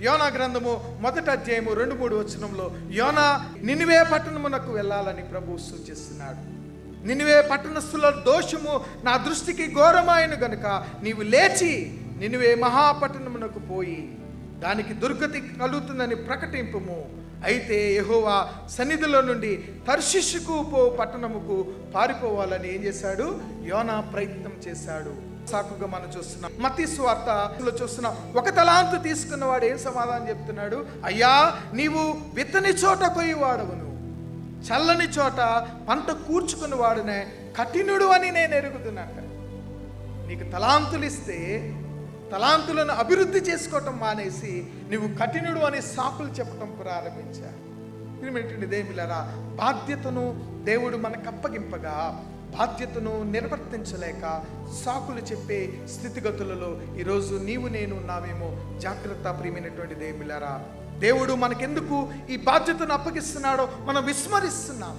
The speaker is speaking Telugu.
యోనా గ్రంథము 1వ అధ్యాయము 2-3 వచనంలో యోనా నినివే పట్టణమునకు వెళ్ళాలని ప్రభువు సూచిస్తున్నాడు. నినివే పట్టణస్థుల దోషము నా దృష్టికి ఘోరమైన గనుక నీవు లేచి నినివే మహాపట్టణమునకు పోయి దానికి దుర్గతి కలుగుతుందని ప్రకటింపుము. అయితే యెహోవా సన్నిధిలో నుండి తర్షీషుకు పట్టణముకు పారిపోవాలని ఏం చేశాడు? యోనా ప్రయత్నం చేశాడు. సాకుగా మనం చూస్తున్నాం. మత్తయి సువార్తలో చూస్తున్నాం. 1 తలాంతు తీసుకున్నవాడు ఏం సమాధానం చెప్తున్నాడు? అయ్యా, నీవు విత్తని చోట కొయ్యవాడవును, చల్లని చోట పంట కూర్చుకున్న వాడునే కఠినుడు అని నేను ఎరుగుతున్నట్ట. నీకు తలాంతులు ఇస్తే తలాంతులను అభివృద్ధి చేసుకోవటం మానేసి నువ్వు కఠినుడు అని సాకులు చెప్పటం ప్రారంభించారు. దేవులారా, బాధ్యతను దేవుడు మనకు అప్పగింపగా బాధ్యతను నిర్వర్తించలేక సాకులు చెప్పే స్థితిగతులలో ఈరోజు నీవు నేను ఉన్నామేమో. జాగ్రత్త ప్రియమైనటువంటి దేవులారా, దేవుడు మనకెందుకు ఈ బాధ్యతను అప్పగిస్తున్నాడో మనం విస్మరిస్తున్నాం.